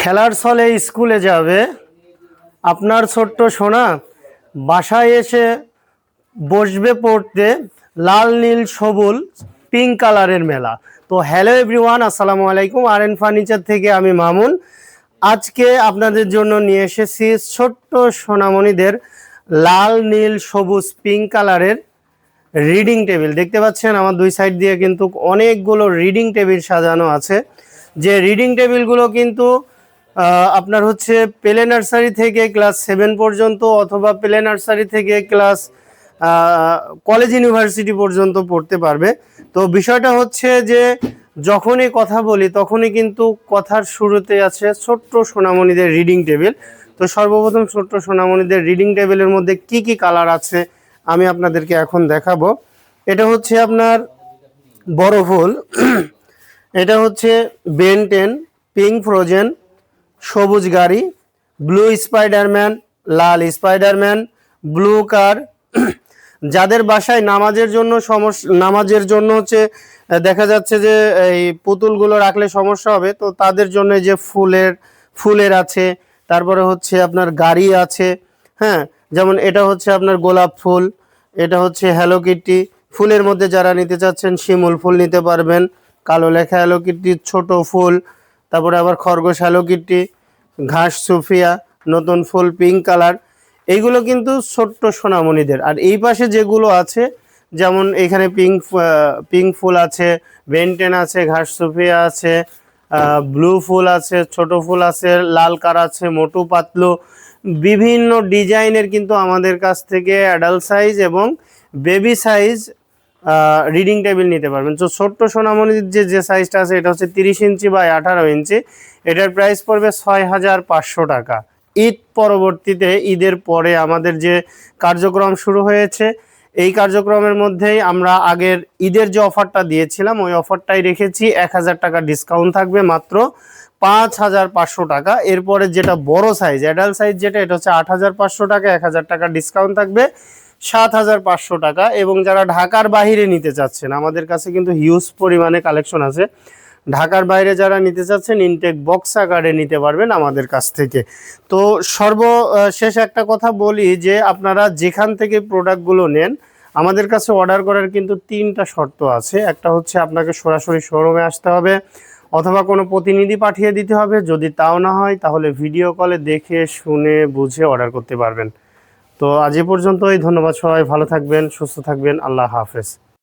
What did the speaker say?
খেলার ছলে স্কুলে যাবে আপনার ছোট্ট সোনা, বাসায় এসে বসবে পড়তে লাল নীল সবুজ পিঙ্ক কালারের মেলা। তো হ্যালো এভরিওয়ান, আসসালামু আলাইকুম। আর.এন ফার্নিচার থেকে আমি মামুন। আজকে আপনাদের জন্য নিয়ে এসেছি ছোট্ট সোনামণিদের লাল নীল সবুজ পিঙ্ক কালারের রিডিং টেবিল। দেখতে পাচ্ছেন আমার দুই সাইড দিয়ে কিন্তু অনেকগুলো রিডিং টেবিল সাজানো আছে। যে রিডিং টেবিলগুলো কিন্তু আপনার হচ্ছে প্লে নার্সারি থেকে ক্লাস 7 পর্যন্ত অথবা প্লে নার্সারি থেকে ক্লাস কলেজ ইউনিভার্সিটি পর্যন্ত পড়তে পারবে। তো বিষয়টা হচ্ছে যে যখনই কথা বলি তখনই কিন্তু কথার শুরুতে আছে ছোট্ট সোনামণিদের রিডিং টেবিল। তো সর্বপ্রথম ছোট্ট সোনামণিদের রিডিং টেবিলের মধ্যে কি কি কালার আছে আমি আপনাদেরকে এখন দেখাবো। এটা হচ্ছে আপনার বড় ফুল, এটা হচ্ছে বেন 10, পিঙ্ক ফ্রোজেন, সবুজ গাড়ি, ব্লু স্পাইডারম্যান, লাল স্পাইডারম্যান, ব্লু কার। যাদের বাসায় নামাজের জন্য হচ্ছে দেখা যাচ্ছে যে এই পুতুলগুলো রাখলে সমস্যা হবে, তো তাদের জন্য যে ফুলের আছে, তারপরে হচ্ছে আপনার গাড়ি আছে। হ্যাঁ, যেমন এটা হচ্ছে আপনার গোলাপ ফুল, এটা হচ্ছে হ্যালো কিটি। ফুলের মধ্যে যারা নিতে চাচ্ছেন শিমুল ফুল নিতে পারবেন, কালো লেখা হ্যালো কিটি, ছোট ফুল, তারপরে আবার খরগোশ হ্যালো কিটি, ঘাস সুফিয়া, নতুন ফুল পিঙ্ক কালার। এইগুলো কিন্তু ছোট্ট সোনামণিদের। আর এই পাশে যেগুলো আছে, যেমন এখানে পিঙ্ক ফুল আছে, বেন 10 আছে, ঘাস সুফিয়া আছে, ব্লু ফুল আছে, ছোট ফুল আছে, লাল কার আছে, মোটু পাতলু, বিভিন্ন ডিজাইনের কিন্তু আমাদের কাছ থেকে অ্যাডাল্ট সাইজ এবং বেবি সাইজ রিডিং টেবিল নিতে পারবেন। তো ছোট্ট সোনামণির যে সাইজটা আছে এটা হচ্ছে 30 ইঞ্চি বাই 18 ইঞ্চি। এটার প্রাইস পড়বে 6500 টাকা। ঈদ পরবর্তীতে, ঈদের পরে আমাদের যে কার্যক্রম শুরু হয়েছে, এই কার্যক্রমের মধ্যেই আমরা আগের ঈদের যে অফারটা দিয়েছিলাম ওই অফারটাই রেখেছি। 1000 টাকা ডিসকাউন্ট থাকবে, মাত্র 5500 টাকা। এরপরে যেটা বড় সাইজ অ্যাডাল্ট সাইজ যেটা, এটা হচ্ছে 8500 টাকা, 1000 টাকা ডিসকাউন্ট থাকবে, 7500 টাকা। এবং যারা ঢাকার বাইরে নিতে চাচ্ছেন, আমাদের কাছে কিন্তু হিউজ পরিমাণে কালেকশন আছে। ঢাকার বাইরে যারা নিতে চাচ্ছেন ইনটেক বক্স আকারে নিতে পারবেন আমাদের কাছ থেকে। তো সর্বশেষ একটা কথা বলি যে আপনারা যেখান থেকে প্রোডাক্টগুলো নেন, আমাদের কাছে অর্ডার করার কিন্তু 3টা শর্ত আছে। একটা হচ্ছে আপনাকে সরাসরি শোরুমে আসতে হবে অথবা কোনো প্রতিনিধি পাঠিয়ে দিতে হবে। যদি তাও না হয় তাহলে ভিডিও কলে দেখে শুনে বুঝে অর্ডার করতে পারবেন। তো আজ এ পর্যন্তই। ধন্যবাদ, সবাই ভালো থাকবেন, সুস্থ থাকবেন। আল্লাহ হাফেজ।